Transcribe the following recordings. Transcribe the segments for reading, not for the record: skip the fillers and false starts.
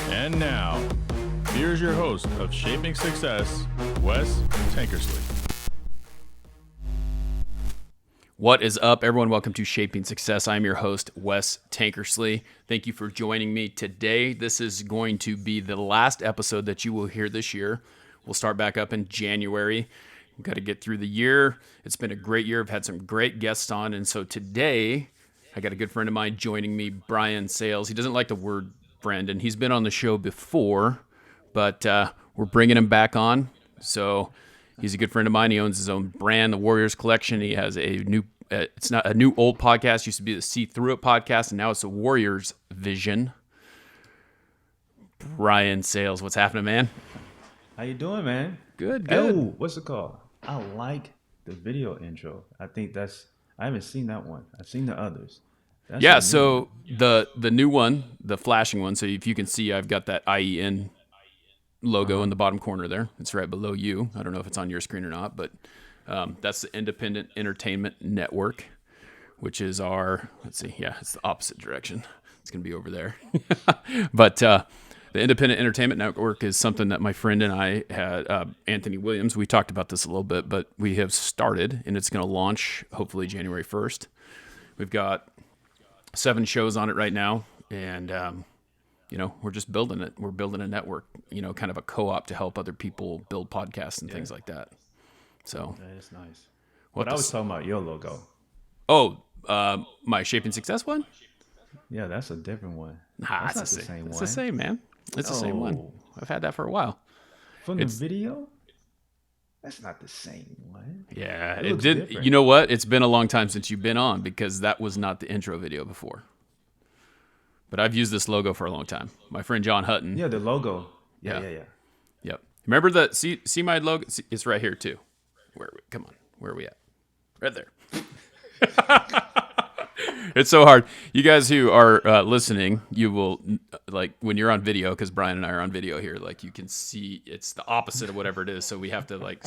And now, here's your host of Shaping Success, Wes Tankersley. What is up, everyone? Welcome to Shaping Success. I'm your host, Wes Tankersley. Thank you for joining me today. This is going to be the last episode that you will hear this year. We'll start back up in January. We've got to get through the year. It's been a great year. I've had some great guests on. And so today, I got a good friend of mine joining me, Brian Sales. He doesn't like the word friend, and he's been on the show before, but we're bringing him back on. So he's a good friend of mine. He owns his own brand, the Warriors Collection. He has a new, it's not a new old podcast. Used to be the See Through It podcast, and now it's the Warriors Vision. Brian Sales, what's happening, man? How you doing, man? Good. Oh, what's it called? I like the video intro. I haven't seen that one. I've seen the others. Yeah, so the new one, the flashing one, so if you can see, I've got that IEN logo in the bottom corner there. It's right below you. I don't know if it's on your screen or not, but that's the Independent Entertainment Network, which is our, let's see, yeah, it's the opposite direction. It's going to be over there. But the Independent Entertainment Network is something that my friend and I had, Anthony Williams, we talked about this a little bit, but we have started, and it's going to launch hopefully January 1st. We've got 7 shows on it right now, and we're just building it. We're building a network, kind of a co-op to help other people build podcasts and things like that. So that's nice. What I was talking about your logo. Oh, my Shaping Success one? Yeah, that's a different one. Nah, it's the same one. It's the same, man. It's the same one. I've had that for a while. From the video? That's not the same one. Yeah, it did. Different. You know what? It's been a long time since you've been on because that was not the intro video before. But I've used this logo for a long time. My friend John Hutton. Yeah, the logo. Yeah. Yep. Remember the see my logo? It's right here too. Come on. Where are we at? Right there. It's so hard. You guys who are listening, you will, like, when you're on video, because Brian and I are on video here, like, you can see it's the opposite of whatever it is. So we have to, like,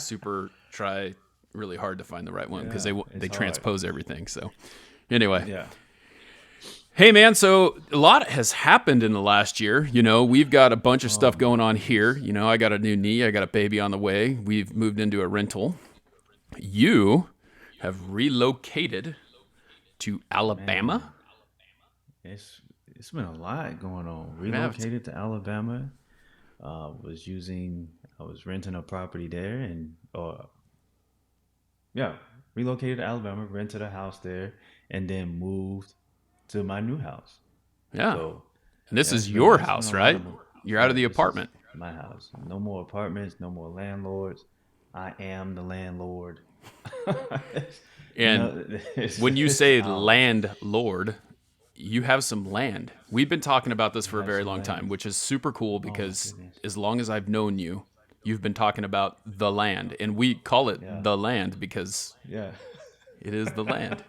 try really hard to find the right one because they transpose everything. So anyway. Yeah. Hey, man, so a lot has happened in the last year. We've got a bunch of stuff going on here. I got a new knee. I got a baby on the way. We've moved into a rental. You have relocated to Alabama. Man, it's been a lot going on. Relocated to Alabama. I was renting a property there, and relocated to Alabama, rented a house there, and then moved to my new house. Yeah. So, and this is your house, right? You're out of the apartment. My house. No more apartments, no more landlords. I am the landlord. And when you say landlord, you have some land. We've been talking about this for a very long time, which is super cool because as long as I've known you, you've been talking about the land. And we call it the land because it is the land.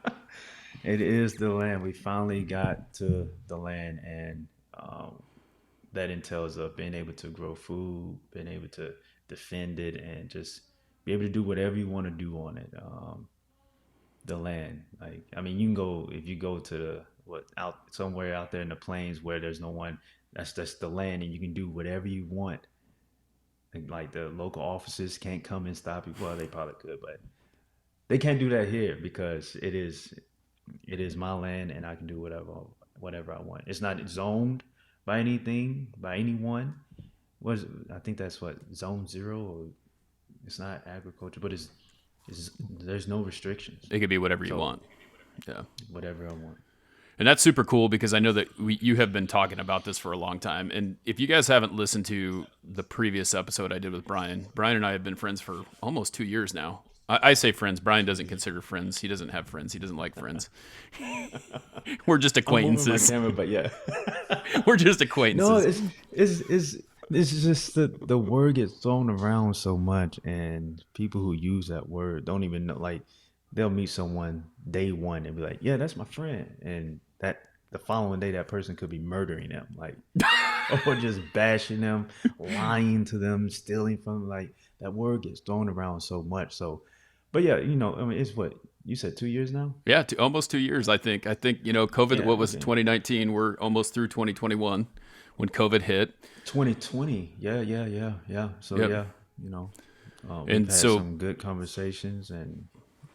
It is the land. We finally got to the land, and that entails of being able to grow food, being able to defend it, and just be able to do whatever you want to do on it. The land, you can go, if you go to out somewhere out there in the plains where there's no one, that's just the land, and you can do whatever you want. Like the local officers can't come and stop you. Well, they probably could, but they can't do that here because it is my land, and I can do whatever I want. It's not zoned by anything, by anyone. I think that's zone 0, or it's not agriculture, but there's no restrictions. It could be whatever you want. Yeah. Whatever I want. And that's super cool because I know that you have been talking about this for a long time. And if you guys haven't listened to the previous episode I did with Brian and I have been friends for almost 2 years now. I say friends. Brian doesn't consider friends. He doesn't have friends. He doesn't like friends. We're just acquaintances. I'm over my camera, but yeah. We're just acquaintances. No, it's just the word gets thrown around so much, and people who use that word don't even know. Like, they'll meet someone day one and be like, "Yeah, that's my friend," and that the following day that person could be murdering them, like, or just bashing them, lying to them, stealing from them. Like, that word gets thrown around so much. So, but yeah, it's what you said, 2 years now. Yeah, almost 2 years. I think COVID. What was 2019? We're almost through 2021. when COVID hit. 2020. Yeah. So Yep. yeah, you know, we've And had so, some good conversations, and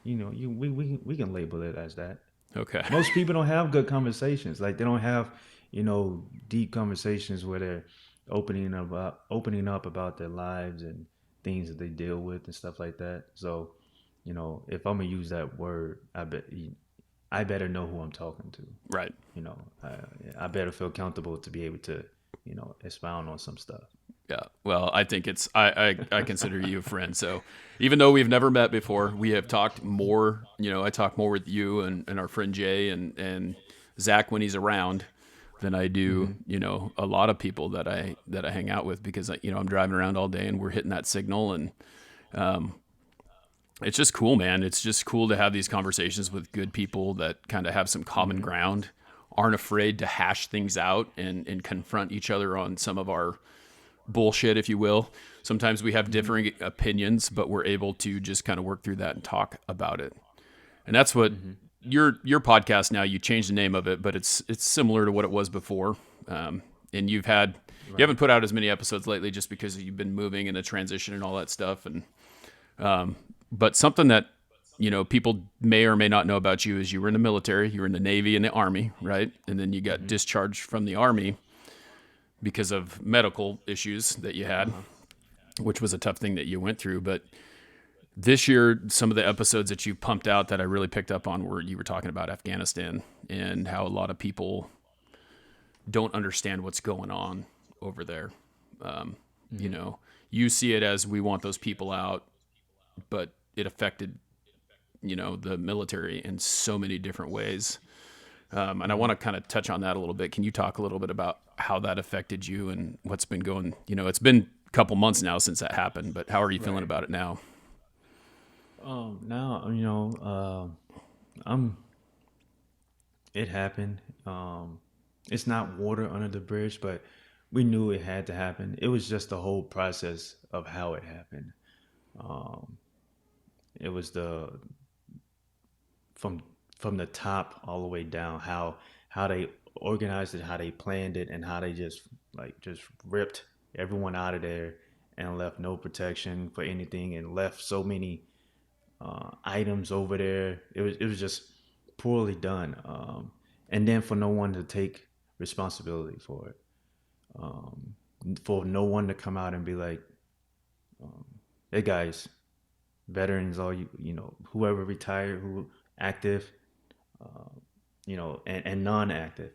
we can label it as that. okay. Most people don't have good conversations. Like they don't have, deep conversations where they're opening up about their lives and things that they deal with and stuff like that. So, if I'm gonna use that word, I better know who I'm talking to. Right. You know, I better feel comfortable to be able to, expound on some stuff. Yeah. Well, I think I consider you a friend. So even though we've never met before, we have talked more. I talk more with you and our friend Jay and Zach when he's around than I do, a lot of people that I hang out with, because I'm driving around all day and we're hitting that signal, and it's just cool, man. It's just cool to have these conversations with good people that kind of have some common ground, aren't afraid to hash things out and confront each other on some of our bullshit, if you will. Sometimes we have differing opinions, but we're able to just kind of work through that and talk about it. And that's what your podcast now, you changed the name of it, but it's similar to what it was before. And you haven't put out as many episodes lately just because you've been moving and the transition and all that stuff. And but something that people may or may not know about you is you were in the military, you were in the Navy and the Army, right? And then you got discharged from the Army because of medical issues that you had, which was a tough thing that you went through. But this year, some of the episodes that you pumped out that I really picked up on were you were talking about Afghanistan and how a lot of people don't understand what's going on over there. You see it as we want those people out, but it affected, the military in so many different ways. And I want to kind of touch on that a little bit. Can you talk a little bit about how that affected you and what's been going? It's been a couple months now since that happened, but how are you feeling about it now? Now, it happened. It's not water under the bridge, but we knew it had to happen. It was just the whole process of how it happened. It was from the top all the way down, how they organized it, how they planned it, and how they just ripped everyone out of there and left no protection for anything, and left so many items over there. It was just poorly done, and then for no one to take responsibility for it, for no one to come out and be like, "Hey guys, veterans, all whoever retired, who active, and non-active,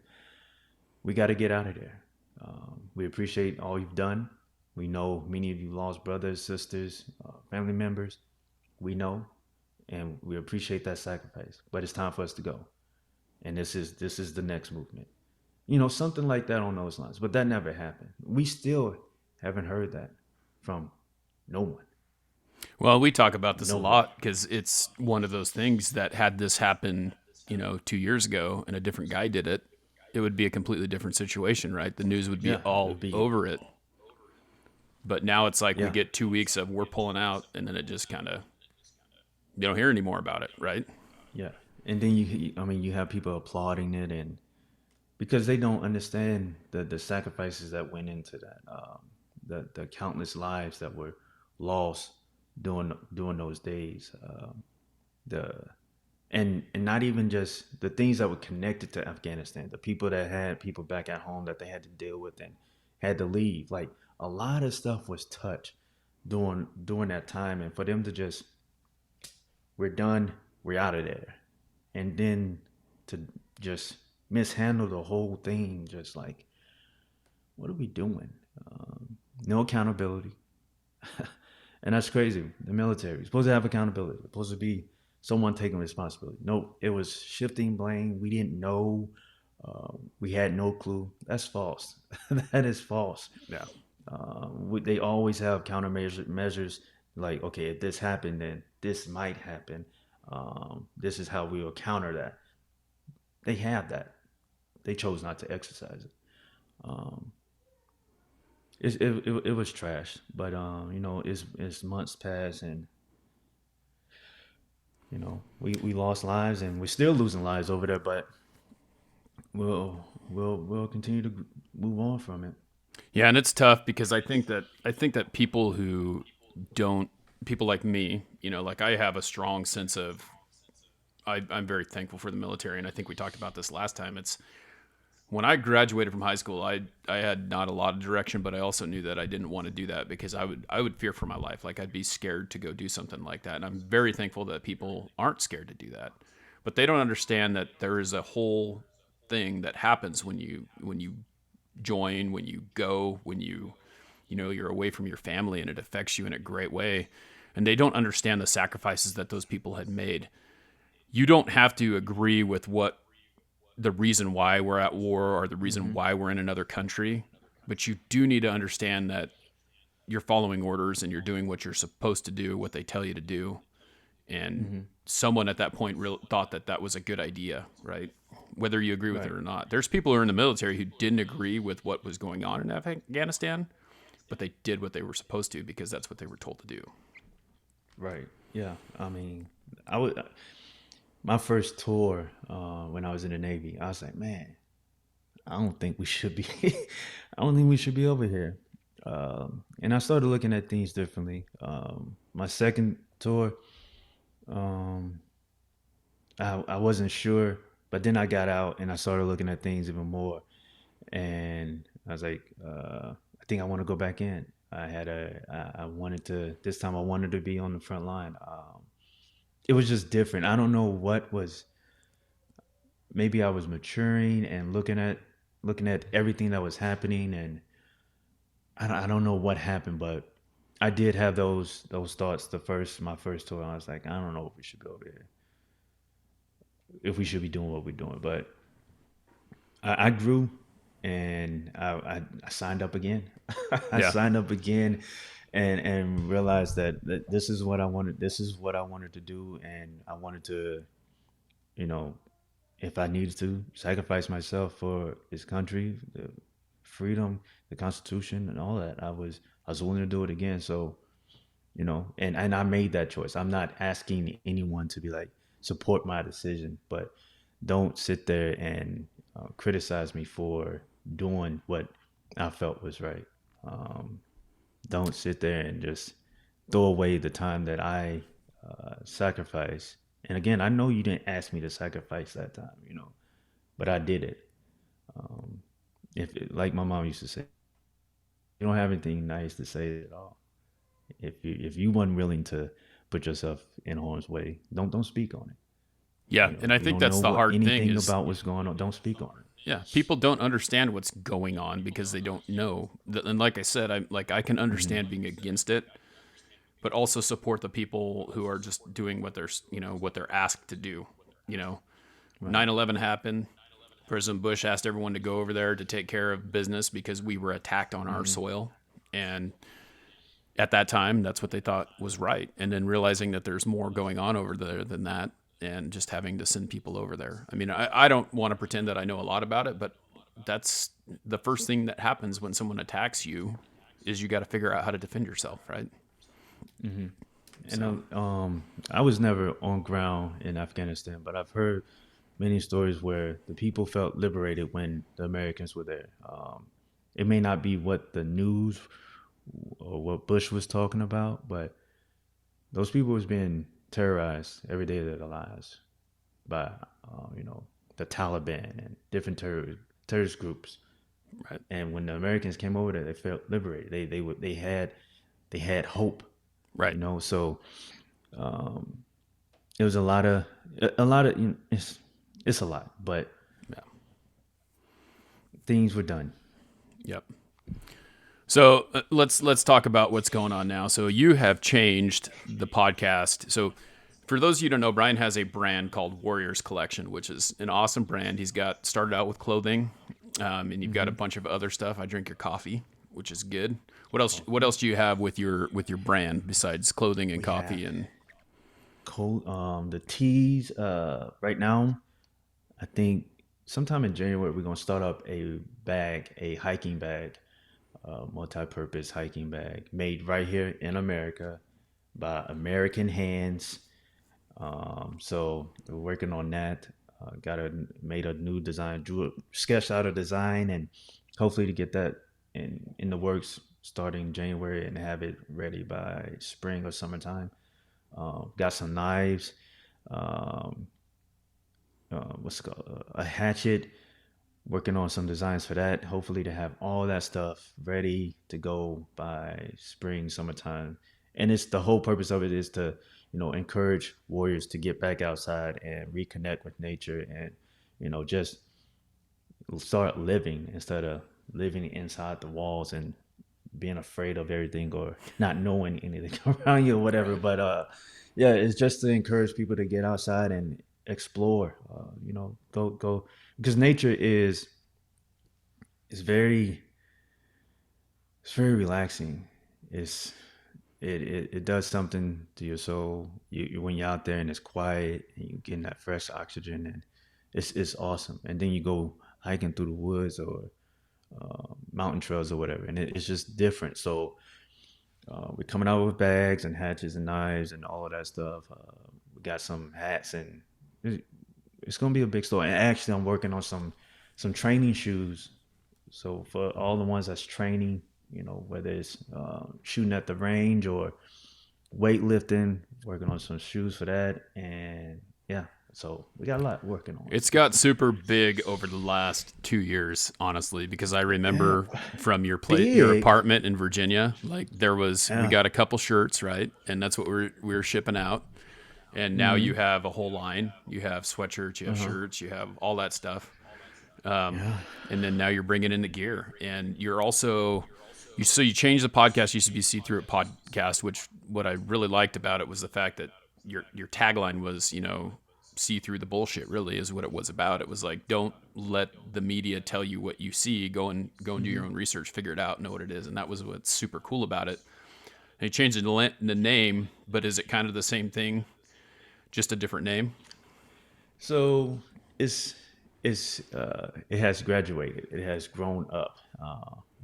we got to get out of there. We appreciate all you've done. We know many of you lost brothers, sisters, family members. We know, and we appreciate that sacrifice. But it's time for us to go. And this is the next movement. Something like that on those lines. But that never happened. We still haven't heard that from no one. Well, we talk about this a lot because it's one of those things that had this happen, 2 years ago and a different guy did it, it would be a completely different situation, right? The news would be over it. But now it's like we get 2 weeks of we're pulling out, and then it just kind of, you don't hear any more about it, right? Yeah. And then you have people applauding it, and because they don't understand the sacrifices that went into that, the countless lives that were lost during those days, and not even just the things that were connected to Afghanistan, the people that had people back at home that they had to deal with and had to leave. Like a lot of stuff was touched during that time, and for them to just, we're done, we're out of there, and then to just mishandle the whole thing, just like, what are we doing? No accountability. And that's crazy. The military is supposed to have accountability. It's supposed to be someone taking responsibility. No, it was shifting blame. We didn't know. We had no clue. That's false. That is false. Yeah. They always have countermeasures. Like, okay, if this happened, then this might happen. This is how we will counter that. They have that. They chose not to exercise it. It was trash, but it's months past, and we lost lives, and we're still losing lives over there, but we'll continue to move on from it. Yeah, and it's tough because I think that don't people like me, like I have a strong sense of I'm very thankful for the military, and I think we talked about this last time. It's when I graduated from high school, I had not a lot of direction, but I also knew that I didn't want to do that because I would fear for my life. Like I'd be scared to go do something like that. And I'm very thankful that people aren't scared to do that. But they don't understand that there is a whole thing that happens when you join, when you go, when you're away from your family and it affects you in a great way. And they don't understand the sacrifices that those people had made. You don't have to agree with what the reason why we're at war or the reason Mm-hmm. why we're in another country, but you do need to understand that you're following orders and you're doing what you're supposed to do, what they tell you to do. And Mm-hmm. someone at that point thought that that was a good idea, right? Whether you agree with it Right. or not. There's people who are in the military who didn't agree with what was going on in Afghanistan, but they did what they were supposed to because that's what they were told to do. Right. Yeah. I mean, I would. My first tour when I was in the Navy, I was like, man, I don't think we should be. I don't think we should be over here. And I started looking at things differently. My second tour, um, I wasn't sure, but then I got out and I started looking at things even more. And I was like, I think I want to go back in. I wanted to, this time I wanted to be on the front line. It was just different. I don't know what was, maybe I was maturing and looking at everything that was happening. And I don't know what happened, but I did have those thoughts my first tour. I was like, I don't know if we should go over here, if we should be doing what we're doing. But I grew and I signed up again. I Yeah. signed up again and realized that this is what I wanted. This is what I wanted to do, and I wanted to, you know, if I needed to sacrifice myself for this country, the freedom, the Constitution, and all that, I was willing to do it again. So and I made that choice. I'm not asking anyone to be like support my decision, but don't sit there and criticize me for doing what I felt was right. Um, don't sit there and just throw away the time that I sacrificed. And again, I know you didn't ask me to sacrifice that time, but I did it. Um, if like my mom used to say, you don't have anything nice to say at all. If you weren't willing to put yourself in harm's way, don't speak on it. Yeah. You know, And I you think don't know that's the what hard thing anything is, about what's going on. Don't speak on it. yeah, people don't understand what's going on because they don't know. And like I said, I can Hmm. understand being against it, but also support the people who are just doing what they're asked to do. You know, Right. 9/11 happened. President Bush asked everyone to go over there to take care of business because we were attacked on our Hmm. soil. And at that time, that's what they thought was right. And then realizing that there's more going on over there than that and just having to send people over there. I mean, I don't want to pretend that I know a lot about it, but that's the first thing that happens when someone attacks you is you got to figure out how to defend yourself, right? Hmm. And So, I was never on ground in Afghanistan, but I've heard many stories where the people felt liberated when the Americans were there. It may not be what the news or what Bush was talking about, but those people was being terrorized every day of their lives by, the Taliban and different terrorist groups. right, And when the Americans came over there, they felt liberated. They had hope, right. So um, it was a lot of it's a lot, but Yeah, things were done. yep. So let's talk about what's going on now. So you have changed the podcast. So for those of you who don't know, Brian has a brand called Warriors Collection, which is an awesome brand. He's got started out with clothing, and you've got a Hmm. bunch of other stuff. I drink your coffee, which is good. What else? What else do you have with your brand besides clothing and We coffee? have And the teas. Right now, I think sometime in January we're gonna start up a hiking bag, multi-purpose hiking bag made right here in America by American hands. So we're working on that. Made a new design, sketched out a design, and hopefully to get that. in the works starting January and have it ready by spring or summertime. Got some knives, um, what's it called, a hatchet. Working on some designs for that. Hopefully, to have all that stuff ready to go by spring, summertime. And it's the whole purpose of it is to, encourage warriors to get back outside and reconnect with nature and, just start living instead of living inside the walls and being afraid of everything or not knowing anything around you or whatever. But yeah, it's just to encourage people to get outside and explore. Go because nature is very relaxing. It does something to your soul. When you're out there and it's quiet and you're getting that fresh oxygen and it's awesome. And then you go hiking through the woods or mountain trails or whatever, and it's just different. So we're coming out with bags and hatchets and knives and all of that stuff. We got some hats and it's gonna be a big store. And actually, I'm working on some training shoes. So for all the ones that's training, whether it's shooting at the range or weightlifting, working on some shoes for that. And yeah, so we got a lot working on. It's got super big over the last 2 years, honestly, because I remember from your apartment in Virginia, like we got a couple shirts, right? And that's what we were shipping out. And now you have a whole line. You have sweatshirts, you have shirts, you have all that stuff. And then now you're bringing in the gear. And you're also, you changed the podcast. Used to be See Through It podcast, which what I really liked about it was the fact that your tagline was, see through the bullshit, really is what it was about. It was like, don't let the media tell you what you see. Go and do your own research, figure it out, know what it is. And that was what's super cool about it. And you changed the name, but is it kind of the same thing? Just a different name? So it has graduated. It has grown up.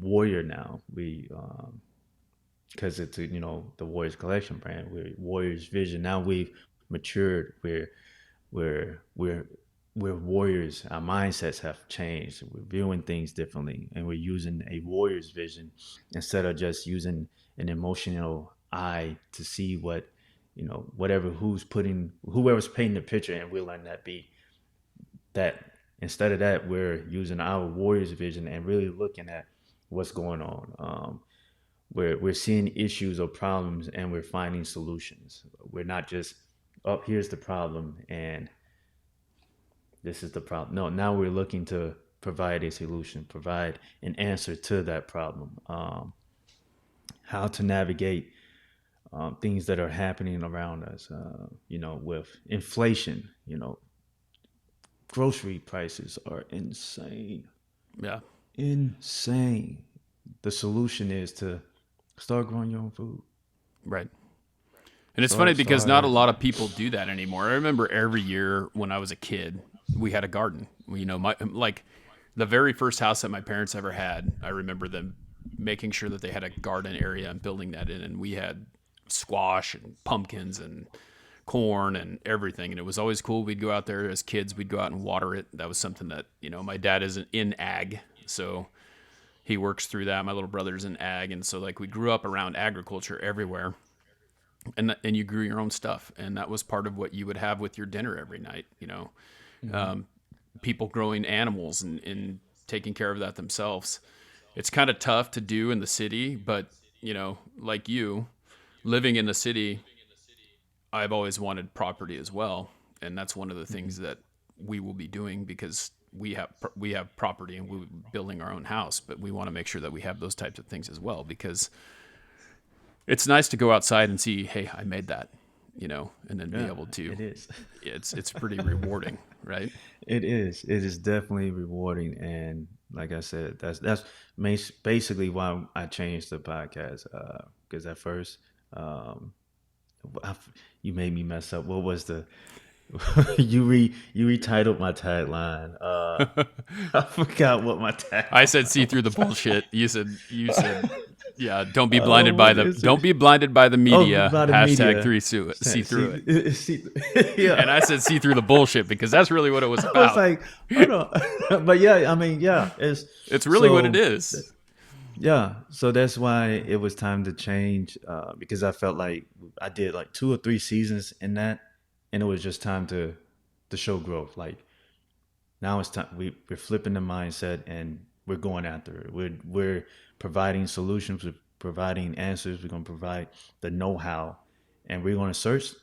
Warrior now. We because it's the Warriors Collection brand. We're Warriors Vision. Now we've matured. We're warriors. Our mindsets have changed. We're viewing things differently, and we're using a warrior's vision instead of just using an emotional eye to see what whoever's painting the picture, and we're letting that be that. Instead of that, we're using our warrior's vision and really looking at what's going on. We're seeing issues or problems, and we're finding solutions. We're not just, here's the problem, and this is the problem. No, now we're looking to provide a solution, provide an answer to that problem. How to navigate things that are happening around us, with inflation, grocery prices are insane. Yeah. Insane. The solution is to start growing your own food. Right. And it's funny because not a lot of people do that anymore. I remember every year when I was a kid, we had a garden. Like the very first house that my parents ever had, I remember them making sure that they had a garden area and building that in. And we had squash and pumpkins and corn and everything. And it was always cool. We'd go out there as kids. We'd go out and water it. That was something that, my dad is in ag. So he works through that. My little brother's in ag. And so like we grew up around agriculture everywhere. And you grew your own stuff. And that was part of what you would have with your dinner every night, people growing animals and taking care of that themselves. It's kind of tough to do in the city, but, like you, living in the city, I've always wanted property as well. And that's one of the things that we will be doing because we have property and we're building our own house, but we want to make sure that we have those types of things as well, because it's nice to go outside and see, hey, I made that, and then be able to, it is. it's pretty rewarding, right? It is definitely rewarding. And like I said, that's basically why I changed the podcast. Cause at first, you made me mess up. What was the you retitled my tagline? I forgot what my tagline. I said see through the bullshit. You said yeah. Don't be blinded by the media. Hashtag see through it. Yeah. And I said see through the bullshit because that's really what it was about. I was like, hold on. But yeah, I mean, yeah, it's really what it is. Yeah, so that's why it was time to change, because I felt like I did like 2 or 3 seasons in that, and it was just time to show growth. Like now it's time we're flipping the mindset and we're going after it. We're providing solutions, we're providing answers, we're gonna provide the know-how, and we're gonna search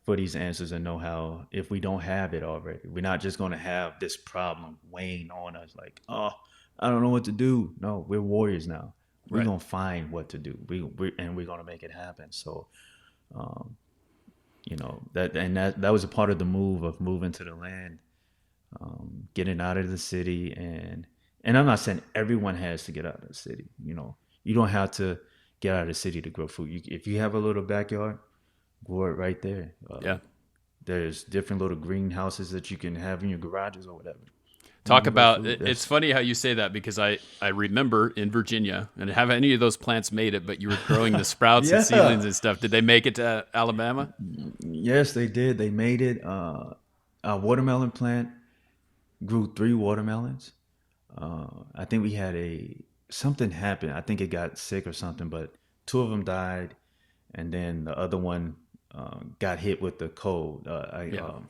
for these answers and know-how if we don't have it already. We're not just gonna have this problem weighing on us like, oh, I don't know what to do. No, we're warriors now. We're Right. gonna find what to do. We're gonna make it happen. So that was a part of the move of moving to the land, getting out of the city, and I'm not saying everyone has to get out of the city. You don't have to get out of the city to grow food. If you have a little backyard, grow it right there. Yeah. There's different little greenhouses that you can have in your garages or whatever. You Talk can grow about food. it's funny how you say that because I remember in Virginia, and have any of those plants made it, but you were growing the sprouts and Yeah. seedlings and stuff. Did they make it to Alabama? Yes, they did. They made it. A watermelon plant grew 3 watermelons. I think we had something happened. I think it got sick or something, but 2 of them died, and then the other one got hit with the cold, Yeah.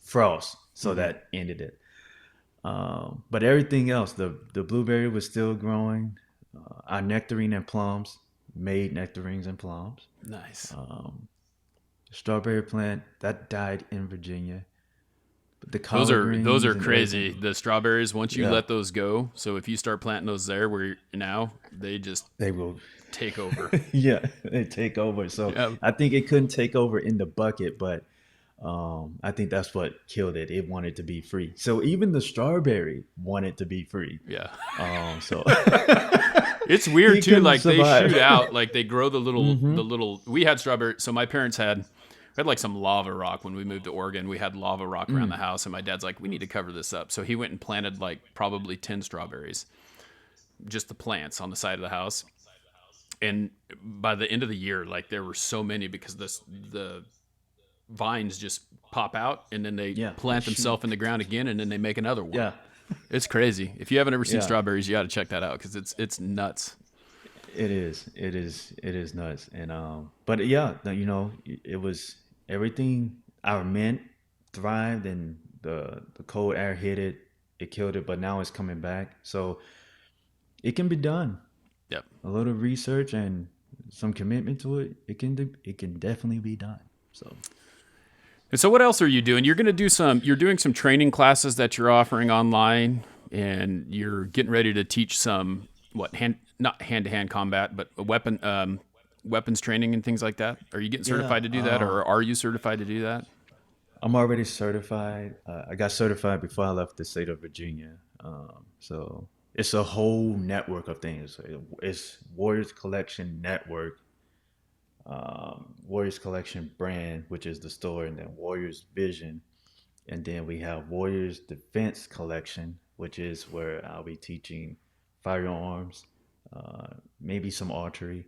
frost, so that ended it. But everything else, the blueberry was still growing. Our nectarine and plums made nectarines and plums. Nice. The strawberry plant that died in Virginia. But the collard Those greens are and crazy. everything, The strawberries, once you yeah, let those go, so if you start planting those there where you're now, they just they will. take over. Yeah, they take over. So Yeah. I think it couldn't take over in the bucket, but I think that's what killed it. It wanted to be free. So even the strawberry wanted to be free. Yeah. So It's weird he too. couldn't Like they survive. shoot out, like they grow the little. We had strawberry. So my parents we had like some lava rock when we moved to Oregon. We had lava rock around the house, and my dad's like, "We need to cover this up." So he went and planted like probably 10 strawberries, just the plants on the side of the house. And by the end of the year, like there were so many because the vines just pop out and then they Yeah, plant shoot. themselves in the ground again, and then they make another one. Yeah, It's crazy. If you haven't ever seen yeah. strawberries, you got to check that out because it's nuts. It is. It is. It is nuts. And but yeah, it was everything. Our mint thrived, and the cold air hit it. It killed it, but now it's coming back. So it can be done. Yep. A little research and some commitment to it. It can definitely be done. So And so what else are you doing? You're doing some training classes that you're offering online, and you're getting ready to teach some not hand-to-hand combat, but weapons training and things like that. Are you getting yeah, certified to do that, or are you certified to do that? I'm already certified. I got certified before I left the state of Virginia. So it's a whole network of things. It's Warriors Collection Network, Warriors Collection Brand, which is the store, and then Warriors Vision. And then we have Warriors Defense Collection, which is where I'll be teaching firearms, maybe some archery.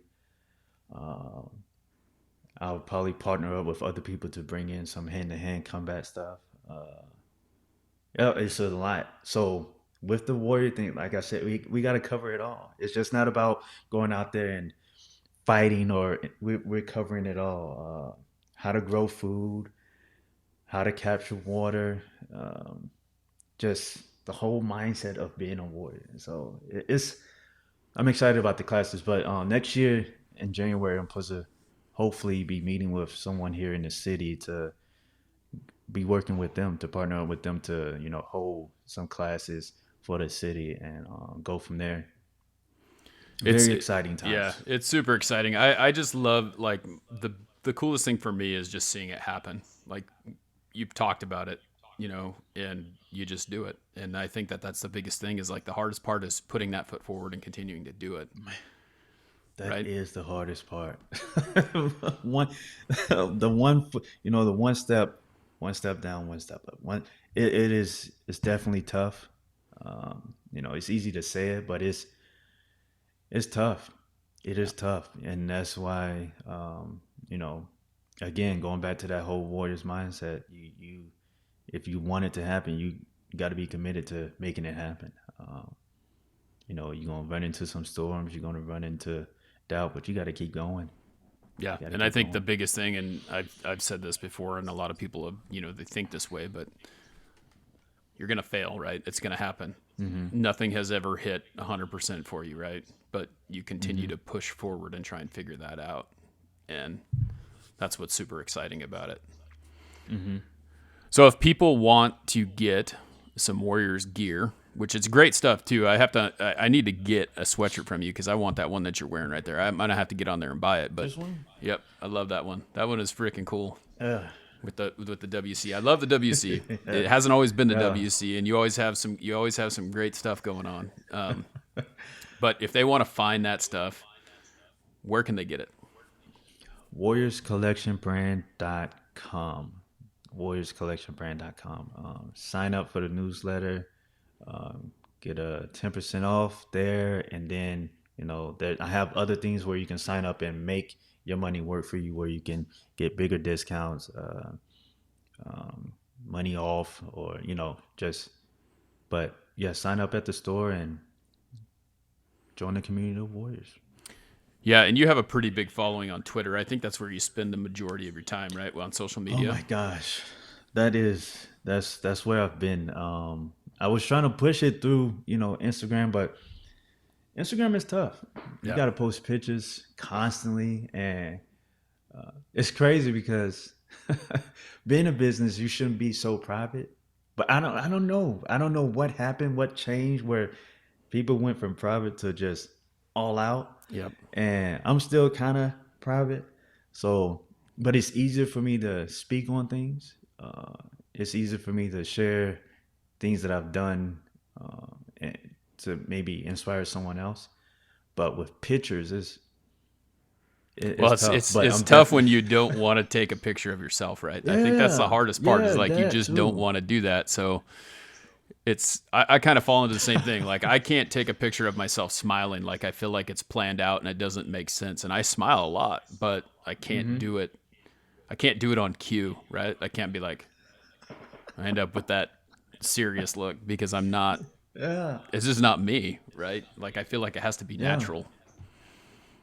I'll probably partner up with other people to bring in some hand-to-hand combat stuff. Yeah, it's a lot. So with the warrior thing, like I said, we got to cover it all. It's just not about going out there and fighting, or we're covering it all. How to grow food, how to capture water, just the whole mindset of being a warrior. So I'm excited about the classes, but next year in January, I'm supposed to hopefully be meeting with someone here in the city to be working with them, to partner up with them to, hold some classes for the city and go from there. Very exciting times. Yeah, it's super exciting. I just love like the coolest thing for me is just seeing it happen. Like you've talked about it, and you just do it. And I think that that's the biggest thing is like the hardest part is putting that foot forward and continuing to do it. That is Right? the hardest part. one, the one, the one step down, one step up. It's definitely tough. It's easy to say it, but it's tough. It is tough, and that's why, again, going back to that whole warriors mindset, you if you want it to happen, you got to be committed to making it happen. You're gonna run into some storms, you're gonna run into doubt, but you got to keep going. Yeah, You got to and I keep think the going. biggest thing, and I've said this before, and a lot of people have, they think this way, but you're gonna fail, right? It's gonna happen. Nothing has ever hit 100% for you, right? But you continue to push forward and try and figure that out, and that's what's super exciting about it. So if people want to get some Warriors gear, which is great stuff too, I need to get a sweatshirt from you because I want that one that you're wearing right there. I'm gonna have to get on there and buy it. But This one? yep, I love that one. That one is freaking cool Uh, with the WC. I love the WC. It hasn't always been the Yeah. WC, and you always have some great stuff going on. But if they want to find that stuff, where can they get it? WarriorsCollectionBrand.com. WarriorsCollectionBrand.com. Sign up for the newsletter. Get a 10% off there, and then I have other things where you can sign up and make your money work for you, where you can get bigger discounts, money off, or just. But yeah, sign up at the store and join the community of Warriors. Yeah, and you have a pretty big following on Twitter. I think that's where you spend the majority of your time, right? Well, on social Oh media. my gosh, that's where I've been. I was trying to push it through Instagram, but Instagram is tough. You Yeah. got to post pictures constantly, and it's crazy because being a business, you shouldn't be so private. But I don't know. I don't know what happened, what changed, where people went from private to just all out. Yep. And I'm still kind of private. So, but it's easier for me to speak on things. It's easier for me to share things that I've done and to maybe inspire someone else. But with pictures, Well, it's tough. it's But it's I'm tough when definitely you don't want to take a picture of yourself, right? I think that's the hardest part is yeah, like you that just don't too. want to do that. So I kind of fall into the same thing. Like I can't take a picture of myself smiling. Like I feel like it's planned out and it doesn't make sense. And I smile a lot, but I can't do it. I can't do it on cue, right? I can't be like, I end up with that serious look because I'm not, Yeah, it's just not me, right? Like I feel like it has to be yeah. natural.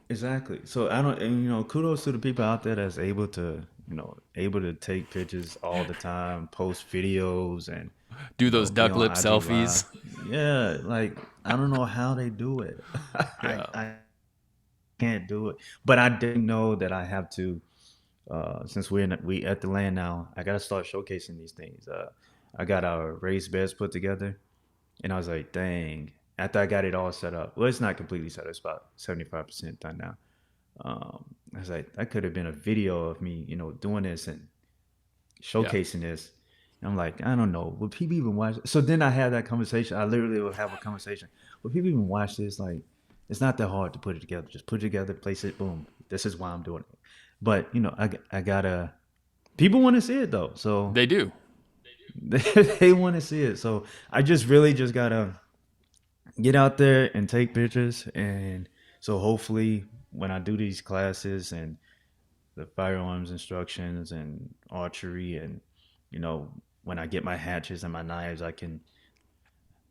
Exactly. So I don't, and kudos to the people out there that's able to take pictures all the time, post videos, and Do those be duck on lip IG Live. selfies. Yeah, like I don't know how they do it. Yeah. I can't do it, but I didn't know that I have to. Since we at the land now, I gotta start showcasing these things. I got our raised beds put together, and I was like, dang. After I got it all set up, well, it's not completely set up. It's about 75% done now. I was like, that could have been a video of me, doing this and Yeah. showcasing this. And I'm like, I don't know. Would people even watch? So then I had that conversation. I literally would have a conversation. Would people even watch this? Like, it's not that hard to put it together. Just put it together, place it, boom. This is why I'm doing it. But I gotta. People want to see it though, so They do. they want to see it. So I just really just gotta get out there and take pictures. And so hopefully when I do these classes and the firearms instructions and archery and when I get my hatchets and my knives,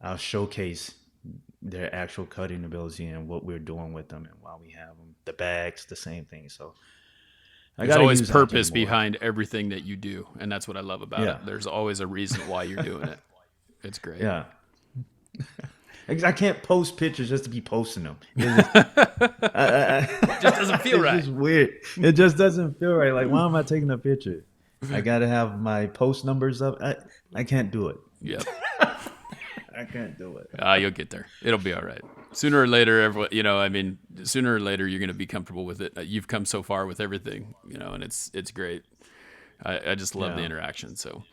I'll showcase their actual cutting ability and what we're doing with them and why we have them. The bags, the same thing. So I There's got to always use IG purpose more. behind everything that you do, and that's what I love about Yeah, it. There's always a reason why you're doing it. It's great. yeah. I can't post pictures just to be posting them. It's Just doesn't feel it's right. just weird. It just doesn't feel right. Like, why am I taking a picture? I gotta have my post numbers up. I can't do it. Yep. I can't do it. You'll get there. It'll be all right. Sooner or later, sooner or later, you're going to be comfortable with it. You've come so far with everything, and it's great. I just love the Yeah. interaction. So,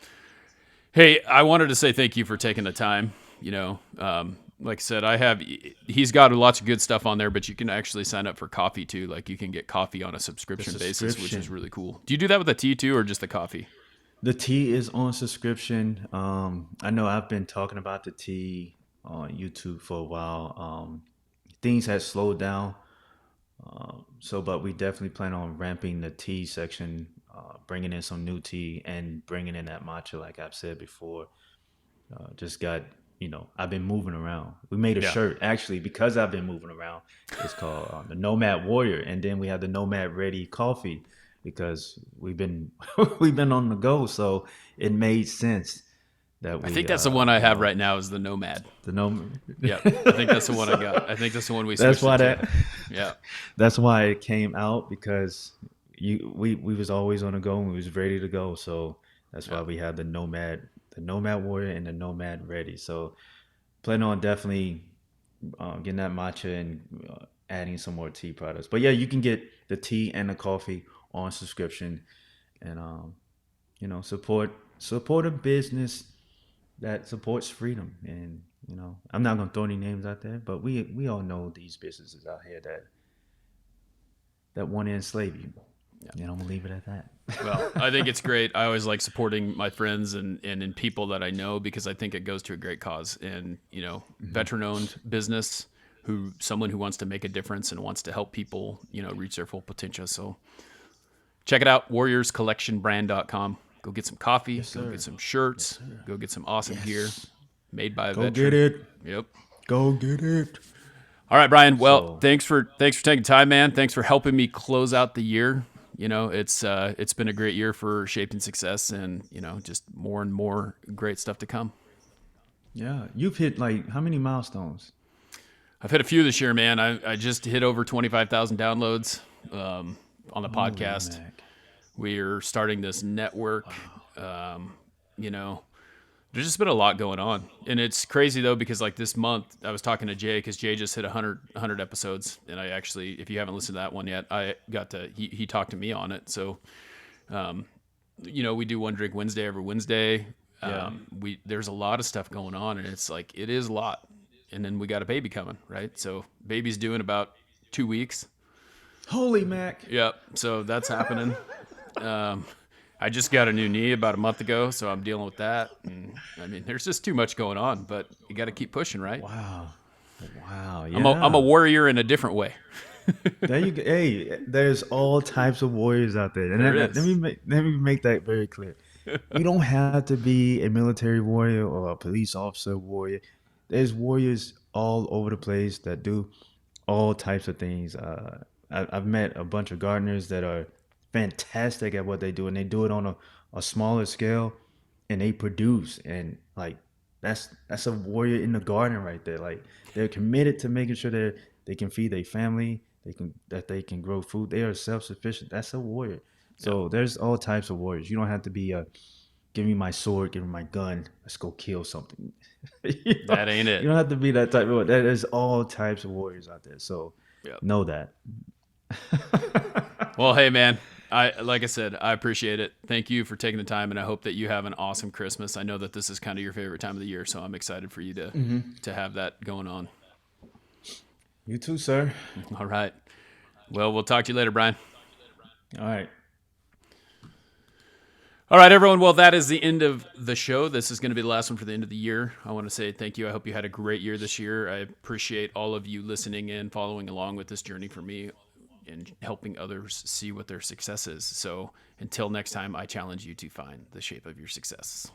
hey, I wanted to say thank you for taking the time. Like I said, he's got lots of good stuff on there, but you can actually sign up for coffee too. Like you can get coffee on a subscription basis, which is really cool. Do you do that with the tea too, or just the coffee? The tea is on subscription. I know I've been talking about the tea on YouTube for a while. Things have slowed down, but we definitely plan on ramping the tea section, bringing in some new tea and bringing in that matcha, like I've said before. Just got I've been moving around. We made a Yeah. shirt actually because I've been moving around. It's called the Nomad Warrior, and then we have the Nomad Ready Coffee because we've been we've been on the go. So it made sense that I we, think that's the one I have right now is the Nomad. the Nomad. Yep. I think that's the one I got. I think that's the one we That's switched why it to. Yeah. that's why it came out because we was always on the go and we was ready to go. So that's why we have the Nomad Warrior and the Nomad Ready. So plan on definitely getting that matcha and adding some more tea products. But yeah, you can get the tea and the coffee on subscription, and support a business that supports freedom. And I'm not gonna throw any names out there, but we all know these businesses out here that want to enslave you. I'm gonna leave it at that. Well, I think it's great. I always like supporting my friends and people that I know because I think it goes to a great cause. And, veteran-owned business, someone who wants to make a difference and wants to help people, reach their full potential. So check it out, warriorscollectionbrand.com. Go get some coffee, go get some shirts, go get some awesome gear made by a veteran. Go get it. Yep. Go get it. All right, Brian. Well, thanks for taking time, man. Thanks for helping me close out the year. It's been a great year for Shaping Success, and just more and more great stuff to come. Yeah, you've hit how many milestones? I've hit a few this year, man. I just hit over 25,000 downloads on the podcast. Mac. We're starting this network. There's just been a lot going on, and it's crazy though because this month I was talking to Jay because Jay just hit 100 episodes, and I actually, if you haven't listened to that one yet, I got to he talked to me on it. So, we do One Drink Wednesday every Wednesday. There's a lot of stuff going on, and it's it is a lot, and then we got a baby coming, right? So baby's due in about 2 weeks. Holy Mac! Yep. So that's happening. I just got a new knee about a month ago, so I'm dealing with that. And there's just too much going on, but you got to keep pushing, right? Wow. Yeah. I'm a warrior in a different way. There you go. Hey, there's all types of warriors out there, and let me make that very clear. You don't have to be a military warrior or a police officer warrior. There's warriors all over the place that do all types of things. I've met a bunch of gardeners that are fantastic at what they do, and they do it on a smaller scale, and they produce, and that's a warrior in the garden right there. They're committed to making sure that they can feed their family, they can grow food. They are self-sufficient. That's a warrior. So there's all types of warriors. You don't have to be give me my sword, give me my gun, let's go kill something. That ain't it. You don't have to be that type of. There's all types of warriors out there. So know that. Well, hey man, like I said, I appreciate it. Thank you for taking the time, and I hope that you have an awesome Christmas. I know that this is kind of your favorite time of the year, so I'm excited for you to have that going on. You too, sir. All right. Well, we'll talk to you later, Brian. All right. All right, everyone. Well, that is the end of the show. This is going to be the last one for the end of the year. I want to say thank you. I hope you had a great year this year. I appreciate all of you listening in, following along with this journey for me, and helping others see what their success is. So until next time, I challenge you to find the shape of your success.